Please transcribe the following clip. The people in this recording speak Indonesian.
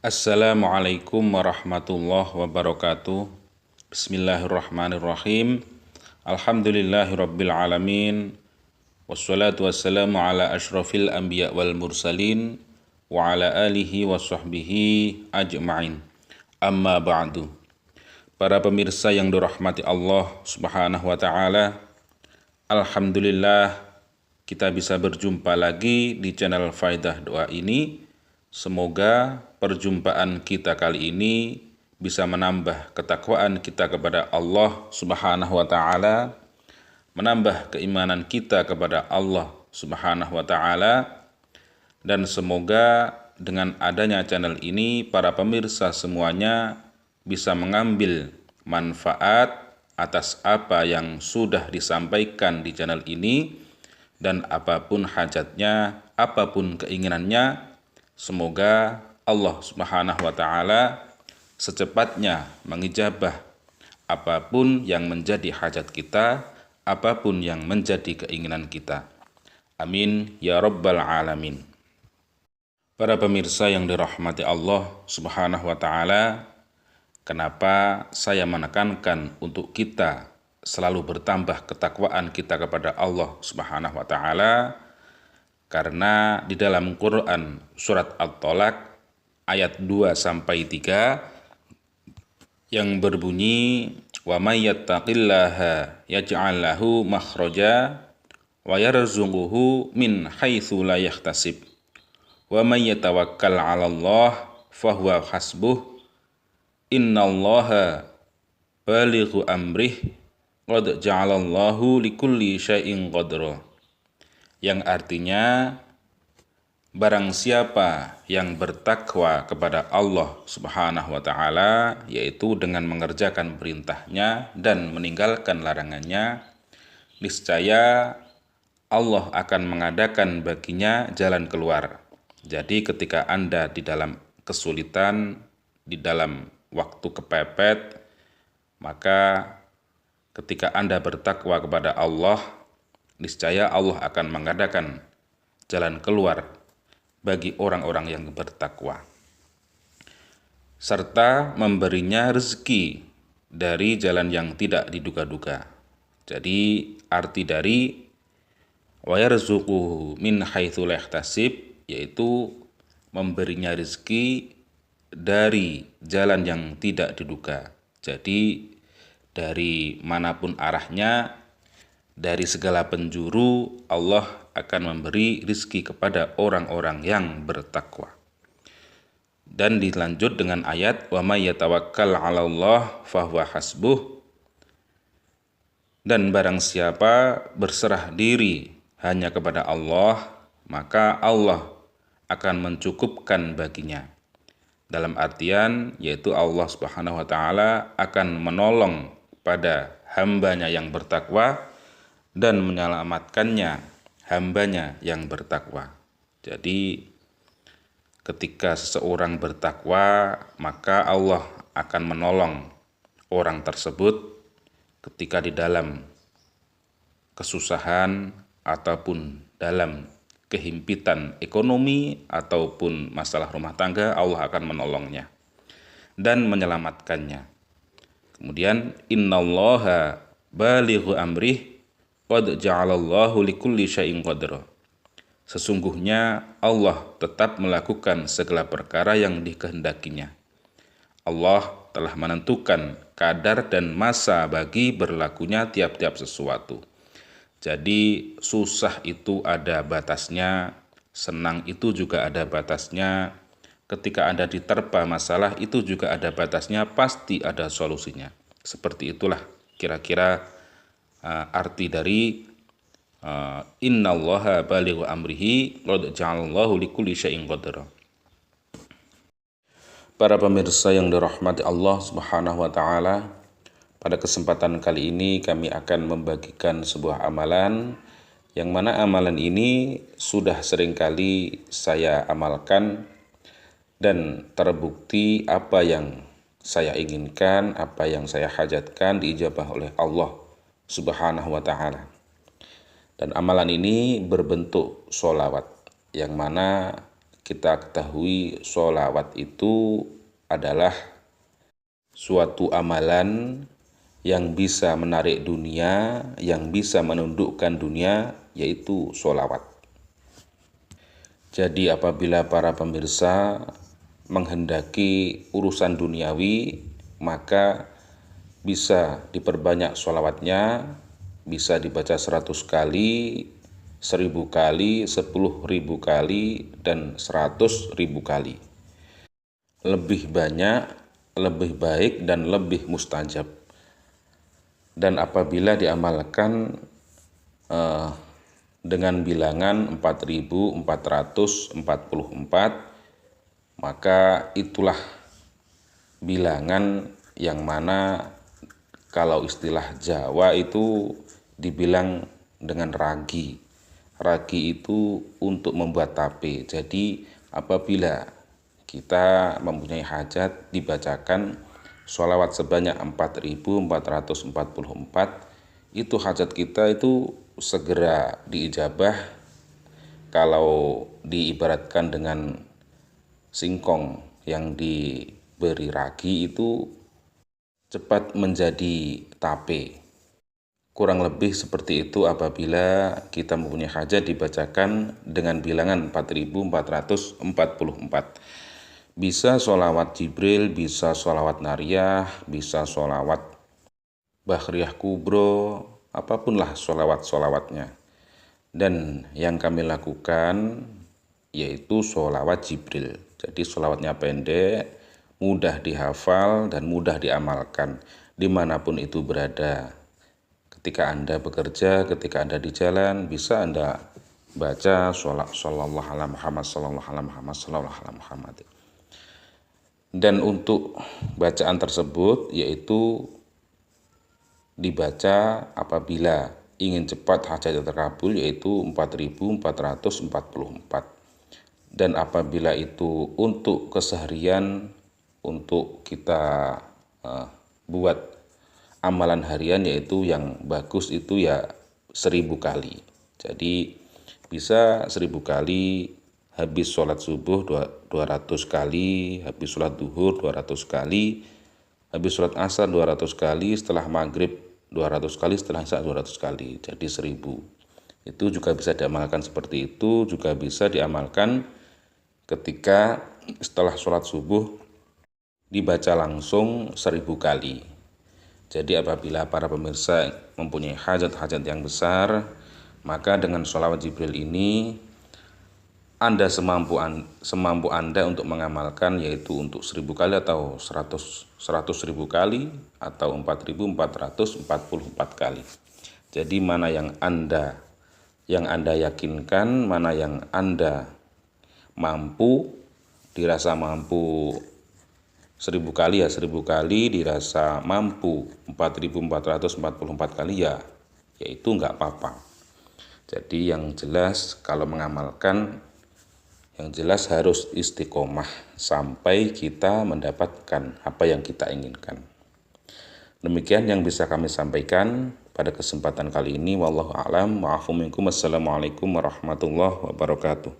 Assalamualaikum warahmatullahi wabarakatuh. Bismillahirrahmanirrahim. Alhamdulillahirabbil alamin. Wassalatu wassalamu ala asyrafil anbiya wal mursalin wa ala alihi wa sahbihi ajma'in. Amma ba'du. Para pemirsa yang dirahmati Allah Subhanahu wa taala, alhamdulillah kita bisa berjumpa lagi di channel Faidah Doa ini. Semoga perjumpaan kita kali ini bisa menambah ketakwaan kita kepada Allah Subhanahu wa taala, menambah keimanan kita kepada Allah Subhanahu wa taala, dan semoga dengan adanya channel ini para pemirsa semuanya bisa mengambil manfaat atas apa yang sudah disampaikan di channel ini, dan apapun hajatnya, apapun keinginannya, semoga Allah Subhanahu wa taala secepatnya mengijabah apapun yang menjadi hajat kita, apapun yang menjadi keinginan kita. Amin ya rabbal alamin. Para pemirsa yang dirahmati Allah Subhanahu wa taala, kenapa saya menekankan untuk kita selalu bertambah ketakwaan kita kepada Allah Subhanahu wa taala? Karena di dalam Quran surat At-Tolak ayat 2-3 yang berbunyi, wa may yattaqillaha yaj'al lahu makhraja wa yarzuquhu min haitsu la yahtasib wa may yatawakkal 'alallah fahuwa hasbuh innallaha balighu amrih qad ja'alallahu likulli syai'in qadra. Yang artinya, barang siapa yang bertakwa kepada Allah Subhanahu wa taala, yaitu dengan mengerjakan perintahnya dan meninggalkan larangannya, niscaya Allah akan mengadakan baginya jalan keluar. Jadi ketika Anda di dalam kesulitan, di dalam waktu kepepet, maka ketika Anda bertakwa kepada Allah, niscaya Allah akan mengadakan jalan keluar bagi orang-orang yang bertakwa, serta memberinya rezeki dari jalan yang tidak diduga-duga. Jadi arti dari wa yarzuquhu min haitsu la yahtasib, yaitu memberinya rezeki dari jalan yang tidak diduga. Jadi dari manapun arahnya, dari segala penjuru, Allah akan memberi rizki kepada orang-orang yang bertakwa. Dan dilanjut dengan ayat wa may yatawakkal 'alallah fahuwa hasbuh, dan barang siapa berserah diri hanya kepada Allah, maka Allah akan mencukupkan baginya. Dalam artian yaitu Allah Subhanahu wa taala akan menolong pada hambanya yang bertakwa dan menyelamatkannya hambanya yang bertakwa. Jadi ketika seseorang bertakwa, maka Allah akan menolong orang tersebut ketika di dalam kesusahan ataupun dalam kehimpitan ekonomi ataupun masalah rumah tangga, Allah akan menolongnya dan menyelamatkannya. Kemudian innallaha balighu amrih qad ja'alallahu likulli syai'in qadra. Sesungguhnya Allah tetap melakukan segala perkara yang dikehendakinya. Allah telah menentukan kadar dan masa bagi berlakunya tiap-tiap sesuatu. Jadi susah itu ada batasnya, senang itu juga ada batasnya. Ketika Anda diterpa masalah itu juga ada batasnya, pasti ada solusinya. Seperti itulah kira-kira arti dari innallaha balighu amrihi qad ja'alallahu likulli syai'in qadra. Para pemirsa yang dirahmati Allah Subhanahu wa taala, pada kesempatan kali ini kami akan membagikan sebuah amalan yang mana amalan ini sudah seringkali saya amalkan dan terbukti apa yang saya inginkan, apa yang saya hajatkan diijabah oleh Allah Subhanahu wa ta'ala. Dan amalan ini berbentuk sholawat, yang mana kita ketahui sholawat itu adalah suatu amalan yang bisa menarik dunia, yang bisa menundukkan dunia, yaitu sholawat. Jadi apabila para pemirsa menghendaki urusan duniawi, maka bisa diperbanyak sholawatnya, bisa dibaca 100 kali, 1000 kali, 10.000 kali, dan 100.000 kali. Lebih banyak, lebih baik, dan lebih mustajab. Dan apabila diamalkan dengan bilangan 4444, maka itulah bilangan yang mana kalau istilah Jawa itu dibilang dengan ragi. Ragi itu untuk membuat tape. Jadi apabila kita mempunyai hajat, dibacakan sholawat sebanyak 4444, itu hajat kita itu segera diijabah. Kalau diibaratkan dengan singkong yang diberi ragi itu cepat menjadi tape. Kurang lebih seperti itu apabila kita mempunyai hajat dibacakan dengan bilangan 4444. Bisa sholawat Jibril, bisa sholawat Nariyah, bisa sholawat Bahriyah Kubro, apapun lah sholawat-sholawatnya. Dan yang kami lakukan yaitu sholawat Jibril. Jadi sholawatnya pendek, mudah dihafal, dan mudah diamalkan dimanapun itu berada. Ketika Anda bekerja, ketika Anda di jalan, bisa Anda baca sallallahu ala Muhammad, sallallahu ala Muhammad, sallallahu ala Muhammad. Dan untuk bacaan tersebut yaitu dibaca apabila ingin cepat hajat terkabul, yaitu 4444. Dan apabila itu untuk keseharian, untuk kita buat amalan harian, yaitu yang bagus itu ya 1000 kali. Jadi bisa 1000 kali, habis sholat subuh 200 kali, habis sholat duhur 200 kali, habis sholat asar 200 kali, setelah maghrib 200 kali, setelah isya 200 kali, jadi 1000. Itu juga bisa diamalkan seperti itu. Juga bisa diamalkan ketika setelah sholat subuh dibaca langsung 1000 kali. Jadi apabila para pemirsa mempunyai hajat-hajat yang besar, maka dengan sholawat Jibril ini Anda semampu Anda untuk mengamalkan, yaitu untuk 1000 kali atau 100.000 kali atau 4444 kali. Jadi mana yang Anda yakinkan, mana yang Anda mampu, dirasa mampu 1000 kali ya 1000 kali, dirasa mampu 4444 kali ya itu enggak apa-apa. Jadi yang jelas kalau mengamalkan, yang jelas harus istiqomah sampai kita mendapatkan apa yang kita inginkan. Demikian yang bisa kami sampaikan pada kesempatan kali ini. Wallahu a'lam. Wa'afu minkum. Assalamualaikum warahmatullahi wabarakatuh.